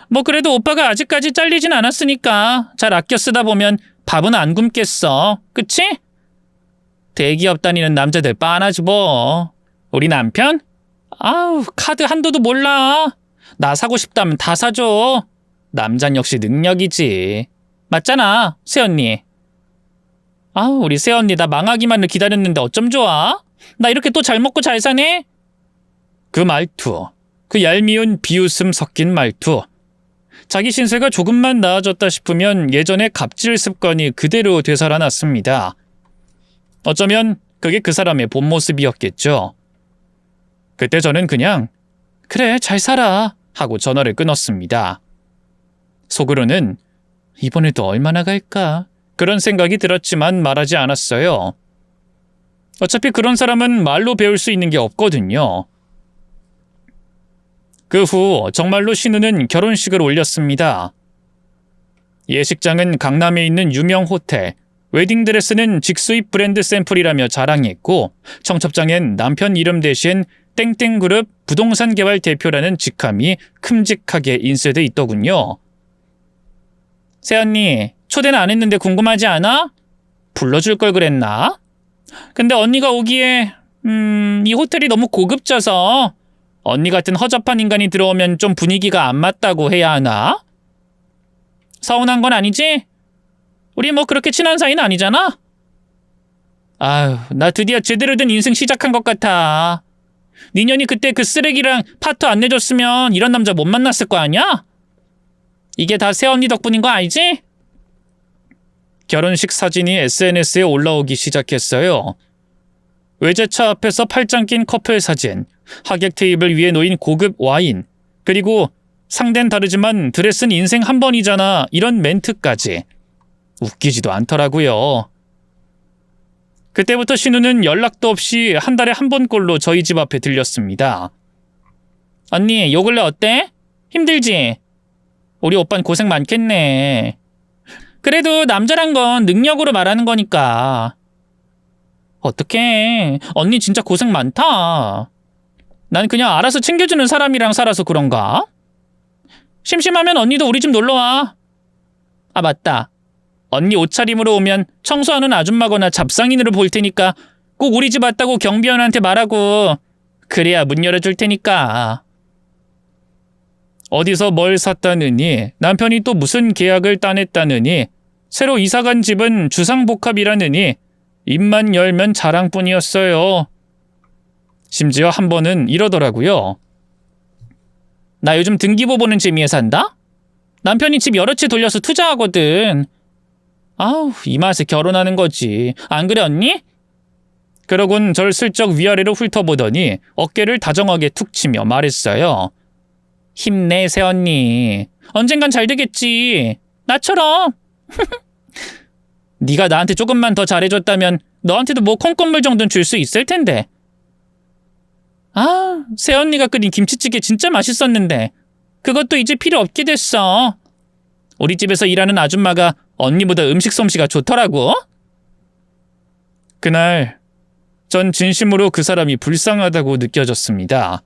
뭐 그래도 오빠가 아직까지 잘리진 않았으니까 잘 아껴 쓰다 보면 밥은 안 굶겠어. 그치? 대기업 다니는 남자들 빤하지 뭐. 우리 남편? 아우, 카드 한도도 몰라. 나 사고 싶다면 다 사줘. 남잔 역시 능력이지. 맞잖아, 새언니. 아우, 우리 새언니 나 망하기만을 기다렸는데 어쩜 좋아? 나 이렇게 또 잘 먹고 잘 사네? 그 말투, 그 얄미운 비웃음 섞인 말투. 자기 신세가 조금만 나아졌다 싶으면 예전의 갑질 습관이 그대로 되살아났습니다. 어쩌면 그게 그 사람의 본 모습이었겠죠. 그때 저는 그냥 그래, 잘 살아 하고 전화를 끊었습니다. 속으로는 이번에도 얼마나 갈까? 그런 생각이 들었지만 말하지 않았어요. 어차피 그런 사람은 말로 배울 수 있는 게 없거든요. 그 후 정말로 신우는 결혼식을 올렸습니다. 예식장은 강남에 있는 유명 호텔, 웨딩드레스는 직수입 브랜드 샘플이라며 자랑했고 청첩장엔 남편 이름 대신 땡땡그룹 부동산 개발 대표라는 직함이 큼직하게 인쇄돼 있더군요. 새언니, 초대는 안 했는데 궁금하지 않아? 불러줄 걸 그랬나? 근데 언니가 오기에 이 호텔이 너무 고급져서 언니 같은 허접한 인간이 들어오면 좀 분위기가 안 맞다고 해야 하나? 서운한 건 아니지? 우리 뭐 그렇게 친한 사이는 아니잖아? 아휴, 나 드디어 제대로 된 인생 시작한 것 같아. 니년이 그때 그 쓰레기랑 파트 안 내줬으면 이런 남자 못 만났을 거 아니야? 이게 다 새언니 덕분인 거 알지? 결혼식 사진이 SNS에 올라오기 시작했어요. 외제차 앞에서 팔짱 낀 커플 사진, 하객 테이블 위에 놓인 고급 와인, 그리고 상대는 다르지만 드레스는 인생 한 번이잖아, 이런 멘트까지. 웃기지도 않더라고요. 그때부터 신우는 연락도 없이 한 달에 한 번꼴로 저희 집 앞에 들렸습니다. 언니, 요 근래 어때? 힘들지? 우리 오빤 고생 많겠네. 그래도 남자란 건 능력으로 말하는 거니까. 어떡해. 언니 진짜 고생 많다. 난 그냥 알아서 챙겨주는 사람이랑 살아서 그런가? 심심하면 언니도 우리 집 놀러와. 아, 맞다. 언니 옷차림으로 오면 청소하는 아줌마거나 잡상인으로 볼 테니까 꼭 우리 집 왔다고 경비원한테 말하고. 그래야 문 열어줄 테니까. 어디서 뭘 샀다느니, 남편이 또 무슨 계약을 따냈다느니, 새로 이사간 집은 주상복합이라느니 입만 열면 자랑뿐이었어요. 심지어 한 번은 이러더라고요. 나 요즘 등기부 보는 재미에 산다? 남편이 집 여러 채 돌려서 투자하거든. 아우, 이 맛에 결혼하는 거지. 안 그래, 언니? 그러곤 절 슬쩍 위아래로 훑어보더니 어깨를 다정하게 툭 치며 말했어요. 힘내, 새언니. 언젠간 잘 되겠지. 나처럼. 네가 나한테 조금만 더 잘해줬다면 너한테도 뭐 콩건물 정도는 줄 수 있을 텐데. 아, 새언니가 끓인 김치찌개 진짜 맛있었는데 그것도 이제 필요 없게 됐어. 우리 집에서 일하는 아줌마가 언니보다 음식 솜씨가 좋더라고. 그날 전 진심으로 그 사람이 불쌍하다고 느껴졌습니다.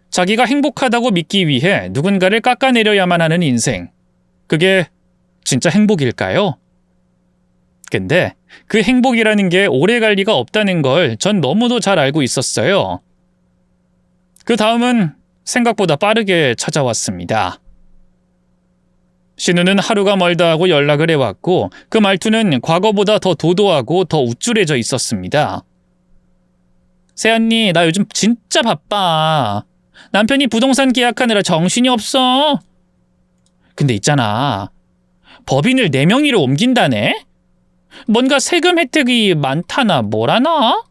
자기가 행복하다고 믿기 위해 누군가를 깎아내려야만 하는 인생. 그게 진짜 행복일까요? 근데 그 행복이라는 게 오래 갈 리가 없다는 걸 전 너무도 잘 알고 있었어요. 그 다음은 생각보다 빠르게 찾아왔습니다. 신우는 하루가 멀다 하고 연락을 해왔고 그 말투는 과거보다 더 도도하고 더 우쭐해져 있었습니다. 새언니, 나 요즘 진짜 바빠. 남편이 부동산 계약하느라 정신이 없어. 근데 있잖아. 법인을 4명이로 옮긴다네? 뭔가 세금 혜택이 많다나 뭐라나?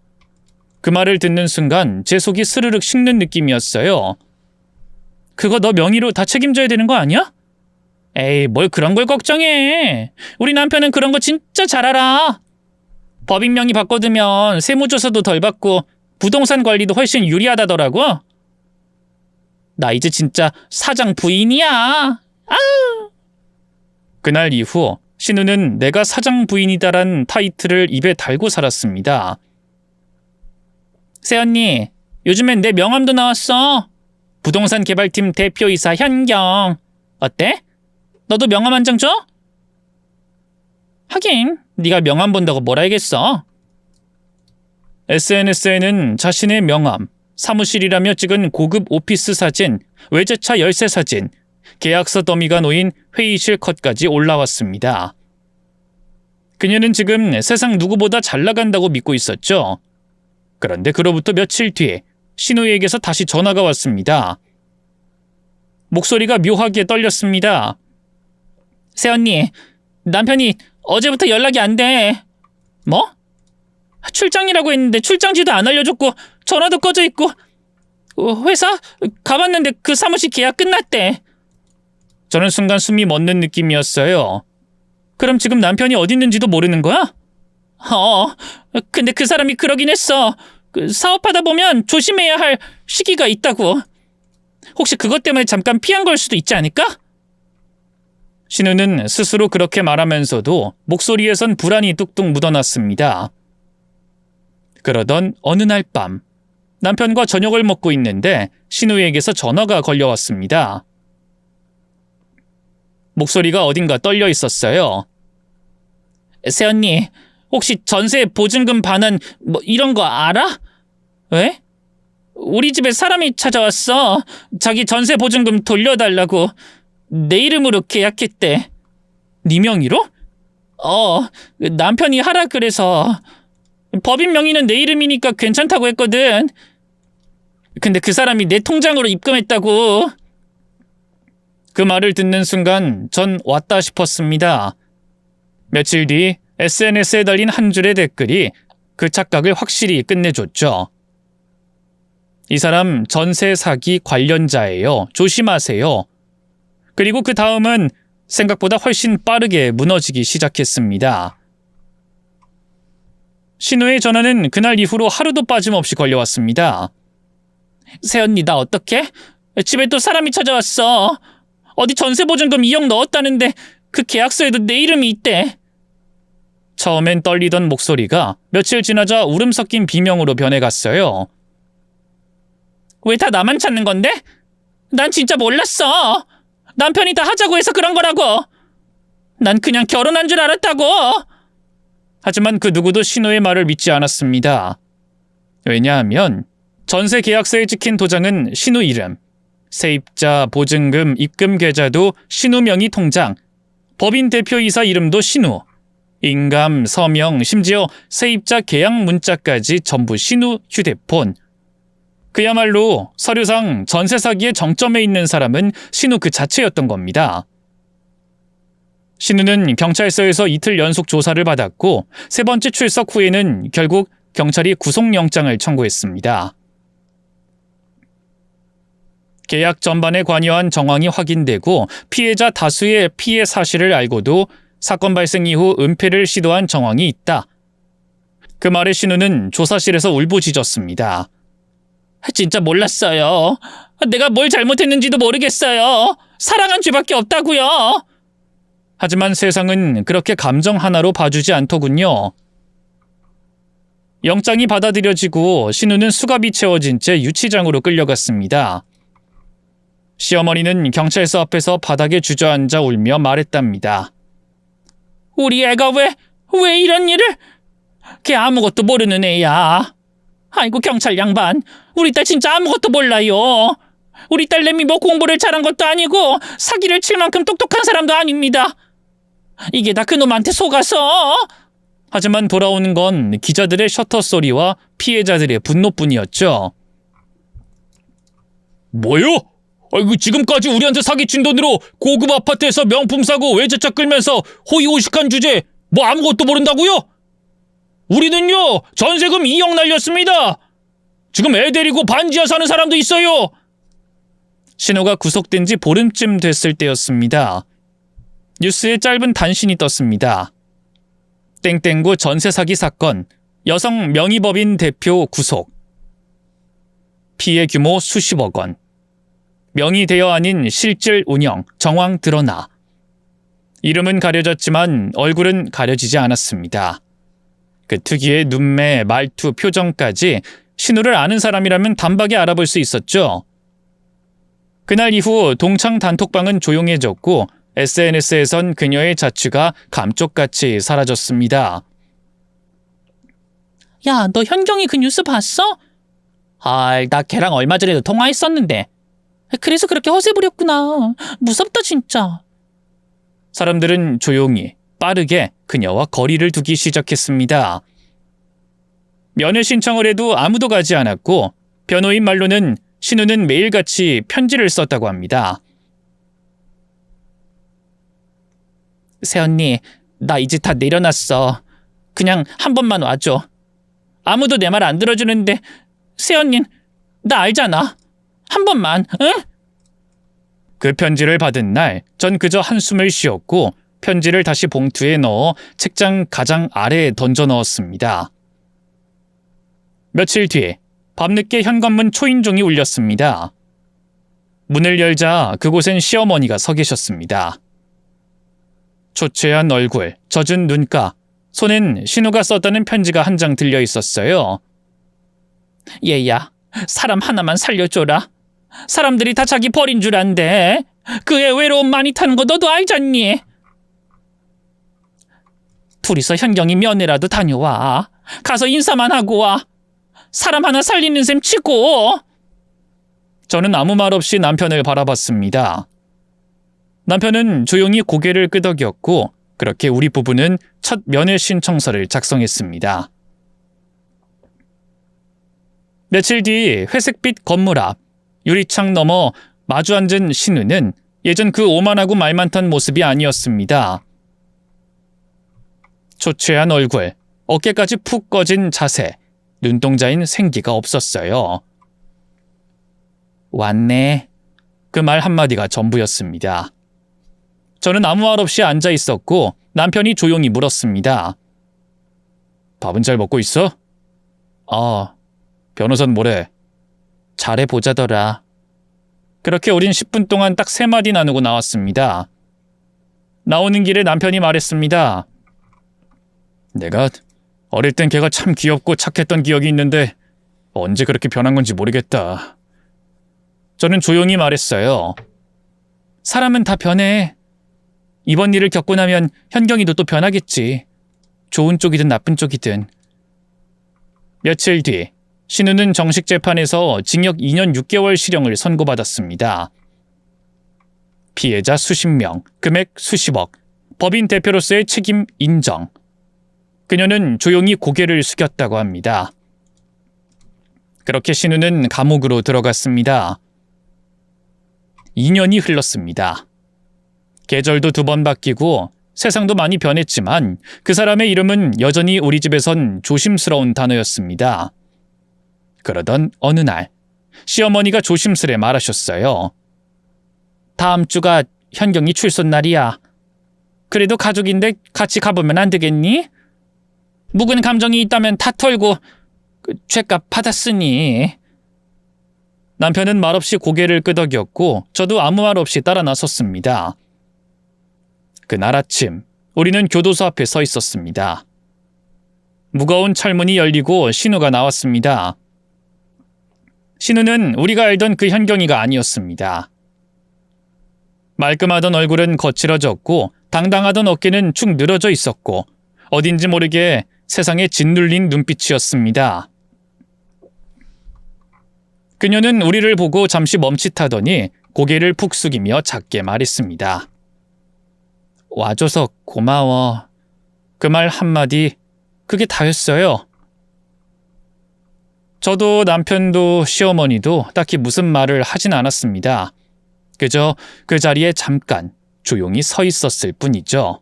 그 말을 듣는 순간 제 속이 스르륵 식는 느낌이었어요. 그거 너 명의로 다 책임져야 되는 거 아니야? 에이, 뭘 그런 걸 걱정해. 우리 남편은 그런 거 진짜 잘 알아. 법인 명의 바꿔두면 세무조사도 덜 받고 부동산 관리도 훨씬 유리하다더라고. 나 이제 진짜 사장 부인이야. 아우. 그날 이후 신우는 내가 사장 부인이다란 타이틀을 입에 달고 살았습니다. 새언니, 요즘엔 내 명함도 나왔어. 부동산 개발팀 대표이사 현경. 어때? 너도 명함 한 장 줘? 하긴 네가 명함 본다고 뭘 알겠어. SNS에는 자신의 명함, 사무실이라며 찍은 고급 오피스 사진, 외제차 열쇠 사진, 계약서 더미가 놓인 회의실 컷까지 올라왔습니다. 그녀는 지금 세상 누구보다 잘 나간다고 믿고 있었죠. 그런데 그로부터 며칠 뒤에 신우에게서 다시 전화가 왔습니다. 목소리가 묘하게 떨렸습니다. 새언니, 남편이 어제부터 연락이 안 돼. 뭐? 출장이라고 했는데 출장지도 안 알려줬고 전화도 꺼져 있고 회사? 가봤는데 그 사무실 계약 끝났대. 저는 순간 숨이 멎는 느낌이었어요. 그럼 지금 남편이 어디 있는지도 모르는 거야? 근데 그 사람이 그러긴 했어. 사업하다 보면 조심해야 할 시기가 있다고. 혹시 그것 때문에 잠깐 피한 걸 수도 있지 않을까? 신우는 스스로 그렇게 말하면서도 목소리에선 불안이 뚝뚝 묻어났습니다. 그러던 어느 날 밤, 남편과 저녁을 먹고 있는데 신우에게서 전화가 걸려왔습니다. 목소리가 어딘가 떨려 있었어요. 새언니, 혹시 전세 보증금 반환 뭐 이런 거 알아? 왜? 우리 집에 사람이 찾아왔어. 자기 전세 보증금 돌려달라고. 내 이름으로 계약했대. 네 명의로? 남편이 하라 그래서. 법인 명의는 내 이름이니까 괜찮다고 했거든. 근데 그 사람이 내 통장으로 입금했다고. 그 말을 듣는 순간 전 왔다 싶었습니다. 며칠 뒤 SNS에 달린 한 줄의 댓글이 그 착각을 확실히 끝내줬죠. 이 사람 전세 사기 관련자예요. 조심하세요. 그리고 그 다음은 생각보다 훨씬 빠르게 무너지기 시작했습니다. 신우의 전화는 그날 이후로 하루도 빠짐없이 걸려왔습니다. 새언니, 나 어떡해? 집에 또 사람이 찾아왔어. 어디 전세보증금 2억 넣었다는데 그 계약서에도 내 이름이 있대. 처음엔 떨리던 목소리가 며칠 지나자 울음 섞인 비명으로 변해갔어요. 왜 다 나만 찾는 건데? 난 진짜 몰랐어. 남편이 다 하자고 해서 그런 거라고. 난 그냥 결혼한 줄 알았다고. 하지만 그 누구도 신우의 말을 믿지 않았습니다. 왜냐하면 전세 계약서에 찍힌 도장은 신우 이름, 세입자, 보증금, 입금 계좌도 신우 명의 통장, 법인 대표이사 이름도 신우, 인감, 서명, 심지어 세입자 계약 문자까지 전부 신우 휴대폰. 그야말로 서류상 전세 사기의 정점에 있는 사람은 신우 그 자체였던 겁니다. 신우는 경찰서에서 이틀 연속 조사를 받았고 세 번째 출석 후에는 결국 경찰이 구속영장을 청구했습니다. 계약 전반에 관여한 정황이 확인되고 피해자 다수의 피해 사실을 알고도 사건 발생 이후 은폐를 시도한 정황이 있다. 그 말에 신우는 조사실에서 울부짖었습니다. 진짜 몰랐어요. 내가 뭘 잘못했는지도 모르겠어요. 사랑한 죄밖에 없다고요. 하지만 세상은 그렇게 감정 하나로 봐주지 않더군요. 영장이 받아들여지고 신우는 수갑이 채워진 채 유치장으로 끌려갔습니다. 시어머니는 경찰서 앞에서 바닥에 주저앉아 울며 말했답니다. 우리 애가 왜 이런 일을? 걔 아무것도 모르는 애야. 아이고 경찰 양반, 우리 딸 진짜 아무것도 몰라요. 우리 딸내미 뭐 공부를 잘한 것도 아니고 사기를 칠 만큼 똑똑한 사람도 아닙니다. 이게 다 그놈한테 속아서. 하지만 돌아오는 건 기자들의 셔터 소리와 피해자들의 분노뿐이었죠. 뭐요? 아이고, 지금까지 우리한테 사기친 돈으로 고급 아파트에서 명품 사고 외제차 끌면서 호의호식한 주제 뭐 아무것도 모른다고요? 우리는요 전세금 2억 날렸습니다. 지금 애 데리고 반지하 사는 사람도 있어요. 신우가 구속된 지 보름쯤 됐을 때였습니다. 뉴스에 짧은 단신이 떴습니다. 땡땡구 전세 사기 사건, 여성 명의법인 대표 구속. 피해 규모 수십억 원. 명의 대여 아닌 실질 운영, 정황 드러나. 이름은 가려졌지만 얼굴은 가려지지 않았습니다. 그 특유의 눈매, 말투, 표정까지 신우를 아는 사람이라면 단박에 알아볼 수 있었죠. 그날 이후 동창 단톡방은 조용해졌고 SNS에선 그녀의 자취가 감쪽같이 사라졌습니다. 야, 너 현경이 그 뉴스 봤어? 나 걔랑 얼마 전에도 통화했었는데. 그래서 그렇게 허세 부렸구나. 무섭다 진짜. 사람들은 조용히 빠르게 그녀와 거리를 두기 시작했습니다. 면회 신청을 해도 아무도 가지 않았고 변호인 말로는 신우는 매일같이 편지를 썼다고 합니다. 새언니, 나 이제 다 내려놨어. 그냥 한 번만 와줘. 아무도 내 말 안 들어주는데 새언니는 나 알잖아. 한 번만, 응? 그 편지를 받은 날, 전 그저 한숨을 쉬었고 편지를 다시 봉투에 넣어 책장 가장 아래에 던져 넣었습니다. 며칠 뒤, 밤늦게 현관문 초인종이 울렸습니다. 문을 열자 그곳엔 시어머니가 서 계셨습니다. 초췌한 얼굴, 젖은 눈가, 손엔 신우가 썼다는 편지가 한 장 들려 있었어요. 얘야, 사람 하나만 살려줘라. 사람들이 다 자기 버린 줄 안대. 그 애 외로움 많이 타는 거 너도 알잖니? 둘이서 현경이 면회라도 다녀와. 가서 인사만 하고 와. 사람 하나 살리는 셈 치고. 저는 아무 말 없이 남편을 바라봤습니다. 남편은 조용히 고개를 끄덕였고 그렇게 우리 부부는 첫 면회 신청서를 작성했습니다. 며칠 뒤 회색빛 건물 앞 유리창 너머 마주 앉은 신우는 예전 그 오만하고 말 많던 모습이 아니었습니다. 초췌한 얼굴, 어깨까지 푹 꺼진 자세, 눈동자인 생기가 없었어요. 왔네. 그 말 한마디가 전부였습니다. 저는 아무 말 없이 앉아 있었고 남편이 조용히 물었습니다. 밥은 잘 먹고 있어? 변호사는 뭐래? 잘해보자더라. 그렇게 우린 10분 동안 딱 3마디 나누고 나왔습니다. 나오는 길에 남편이 말했습니다. 내가 어릴 땐 걔가 참 귀엽고 착했던 기억이 있는데 언제 그렇게 변한 건지 모르겠다. 저는 조용히 말했어요. 사람은 다 변해. 이번 일을 겪고 나면 현경이도 또 변하겠지. 좋은 쪽이든 나쁜 쪽이든. 며칠 뒤 신우는 정식 재판에서 징역 2년 6개월 실형을 선고받았습니다. 피해자 수십 명, 금액 수십억, 법인 대표로서의 책임 인정. 그녀는 조용히 고개를 숙였다고 합니다. 그렇게 신우는 감옥으로 들어갔습니다. 2년이 흘렀습니다. 계절도 2번 바뀌고 세상도 많이 변했지만 그 사람의 이름은 여전히 우리 집에선 조심스러운 단어였습니다. 그러던 어느 날 시어머니가 조심스레 말하셨어요. 다음 주가 현경이 출소 날이야. 그래도 가족인데 같이 가보면 안 되겠니? 묵은 감정이 있다면 다 털고 죗값 받았으니. 남편은 말없이 고개를 끄덕였고 저도 아무 말 없이 따라 나섰습니다. 그날 아침 우리는 교도소 앞에 서 있었습니다. 무거운 철문이 열리고 신우가 나왔습니다. 신우는 우리가 알던 그 현경이가 아니었습니다. 말끔하던 얼굴은 거칠어졌고 당당하던 어깨는 축 늘어져 있었고 어딘지 모르게 세상에 짓눌린 눈빛이었습니다. 그녀는 우리를 보고 잠시 멈칫하더니 고개를 푹 숙이며 작게 말했습니다. 와줘서 고마워. 그 말 한마디, 그게 다였어요. 저도 남편도 시어머니도 딱히 무슨 말을 하진 않았습니다. 그저 그 자리에 잠깐 조용히 서 있었을 뿐이죠.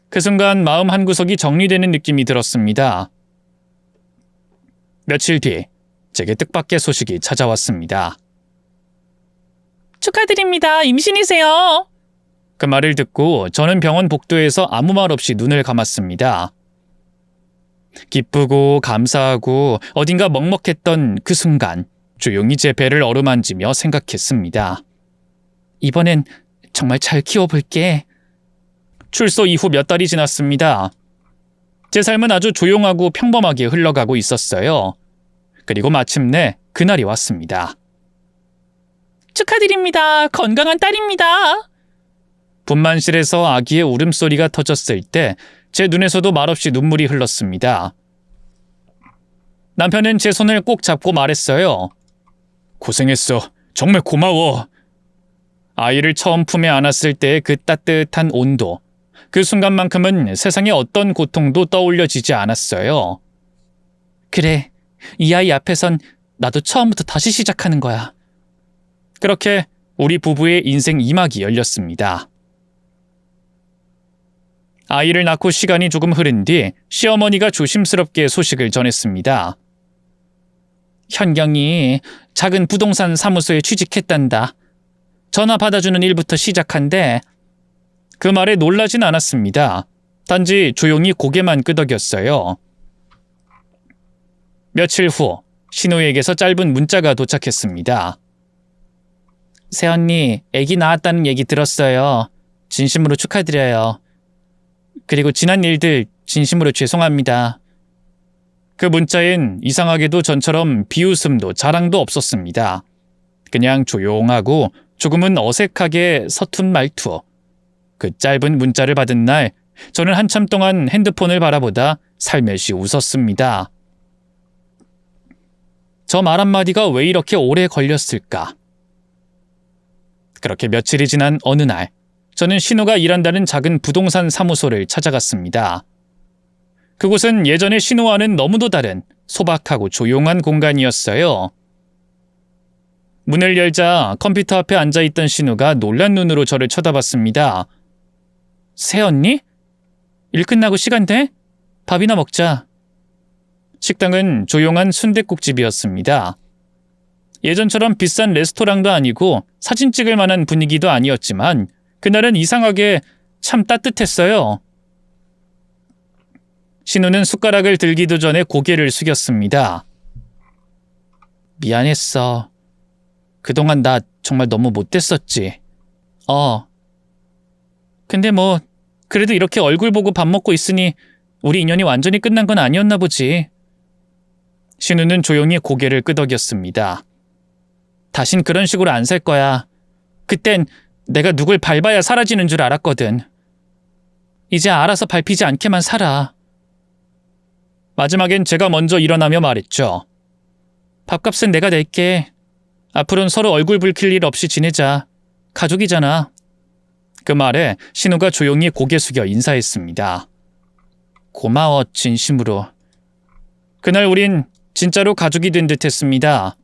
그 순간 마음 한구석이 정리되는 느낌이 들었습니다. 며칠 뒤 제게 뜻밖의 소식이 찾아왔습니다. 축하드립니다. 임신이세요. 그 말을 듣고 저는 병원 복도에서 아무 말 없이 눈을 감았습니다. 기쁘고 감사하고 어딘가 먹먹했던 그 순간 조용히 제 배를 어루만지며 생각했습니다. 이번엔 정말 잘 키워볼게. 출소 이후 몇 달이 지났습니다. 제 삶은 아주 조용하고 평범하게 흘러가고 있었어요. 그리고 마침내 그날이 왔습니다. 축하드립니다. 건강한 딸입니다. 분만실에서 아기의 울음소리가 터졌을 때 제 눈에서도 말없이 눈물이 흘렀습니다. 남편은 제 손을 꼭 잡고 말했어요. 고생했어. 정말 고마워. 아이를 처음 품에 안았을 때의 그 따뜻한 온도, 그 순간만큼은 세상에 어떤 고통도 떠올려지지 않았어요. 그래, 이 아이 앞에선 나도 처음부터 다시 시작하는 거야. 그렇게 우리 부부의 인생 2막이 열렸습니다. 아이를 낳고 시간이 조금 흐른 뒤 시어머니가 조심스럽게 소식을 전했습니다. 현경이 작은 부동산 사무소에 취직했단다. 전화 받아주는 일부터 시작한대. 그 말에 놀라진 않았습니다. 단지 조용히 고개만 끄덕였어요. 며칠 후 신우에게서 짧은 문자가 도착했습니다. 새언니, 아기 낳았다는 얘기 들었어요. 진심으로 축하드려요. 그리고 지난 일들 진심으로 죄송합니다. 그 문자엔 이상하게도 전처럼 비웃음도 자랑도 없었습니다. 그냥 조용하고 조금은 어색하게 서툰 말투. 그 짧은 문자를 받은 날 저는 한참 동안 핸드폰을 바라보다 살며시 웃었습니다. 저 말 한마디가 왜 이렇게 오래 걸렸을까? 그렇게 며칠이 지난 어느 날 저는 신우가 일한다는 작은 부동산 사무소를 찾아갔습니다. 그곳은 예전의 신우와는 너무도 다른 소박하고 조용한 공간이었어요. 문을 열자 컴퓨터 앞에 앉아있던 신우가 놀란 눈으로 저를 쳐다봤습니다. 새언니? 일 끝나고 시간 돼? 밥이나 먹자. 식당은 조용한 순댓국집이었습니다. 예전처럼 비싼 레스토랑도 아니고 사진 찍을 만한 분위기도 아니었지만 그날은 이상하게 참 따뜻했어요. 신우는 숟가락을 들기도 전에 고개를 숙였습니다. 미안했어. 그동안 나 정말 너무 못됐었지. 근데 뭐 그래도 이렇게 얼굴 보고 밥 먹고 있으니 우리 인연이 완전히 끝난 건 아니었나 보지. 신우는 조용히 고개를 끄덕였습니다. 다신 그런 식으로 안 살 거야. 그땐 내가 누굴 밟아야 사라지는 줄 알았거든. 이제 알아서 밟히지 않게만 살아. 마지막엔 제가 먼저 일어나며 말했죠. 밥값은 내가 낼게. 앞으로는 서로 얼굴 붉힐 일 없이 지내자. 가족이잖아. 그 말에 신우가 조용히 고개 숙여 인사했습니다. 고마워, 진심으로. 그날 우린 진짜로 가족이 된 듯 했습니다.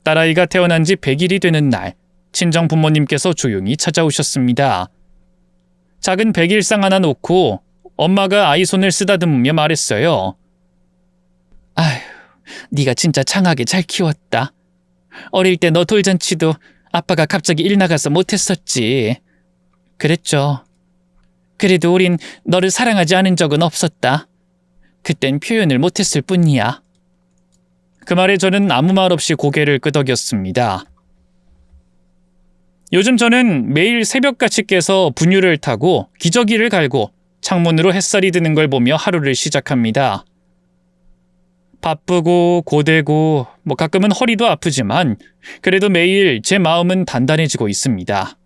딸아이가 태어난 지 100일이 되는 날, 친정 부모님께서 조용히 찾아오셨습니다. 작은 백일상 하나 놓고 엄마가 아이 손을 쓰다듬으며 말했어요. 아휴, 네가 진짜 장하게 잘 키웠다. 어릴 때 너 돌잔치도 아빠가 갑자기 일 나가서 못했었지. 그랬죠. 그래도 우린 너를 사랑하지 않은 적은 없었다. 그땐 표현을 못했을 뿐이야. 그 말에 저는 아무 말 없이 고개를 끄덕였습니다. 요즘 저는 매일 새벽같이 깨서 분유를 타고 기저귀를 갈고 창문으로 햇살이 드는 걸 보며 하루를 시작합니다. 바쁘고 고되고 가끔은 허리도 아프지만 그래도 매일 제 마음은 단단해지고 있습니다.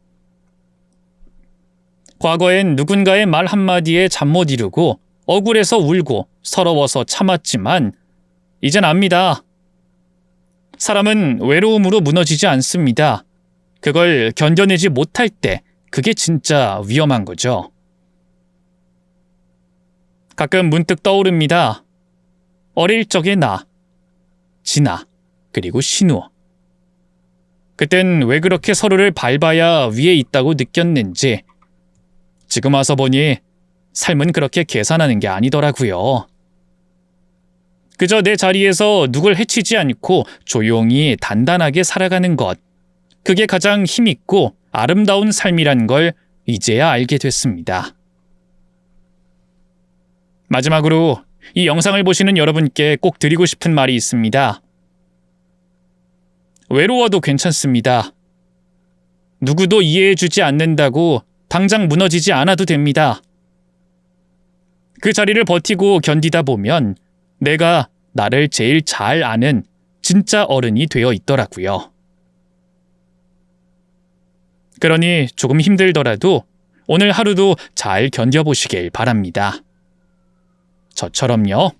과거엔 누군가의 말 한마디에 잠 못 이루고 억울해서 울고 서러워서 참았지만 이젠 압니다. 사람은 외로움으로 무너지지 않습니다. 그걸 견뎌내지 못할 때 그게 진짜 위험한 거죠. 가끔 문득 떠오릅니다. 어릴 적의 나, 진아, 그리고 신우. 그땐 왜 그렇게 서로를 밟아야 위에 있다고 느꼈는지 지금 와서 보니 삶은 그렇게 계산하는 게 아니더라고요. 그저 내 자리에서 누굴 해치지 않고 조용히 단단하게 살아가는 것. 그게 가장 힘있고 아름다운 삶이란 걸 이제야 알게 됐습니다. 마지막으로 이 영상을 보시는 여러분께 꼭 드리고 싶은 말이 있습니다. 외로워도 괜찮습니다. 누구도 이해해주지 않는다고 당장 무너지지 않아도 됩니다. 그 자리를 버티고 견디다 보면 내가 나를 제일 잘 아는 진짜 어른이 되어 있더라고요. 그러니 조금 힘들더라도 오늘 하루도 잘 견뎌보시길 바랍니다. 저처럼요.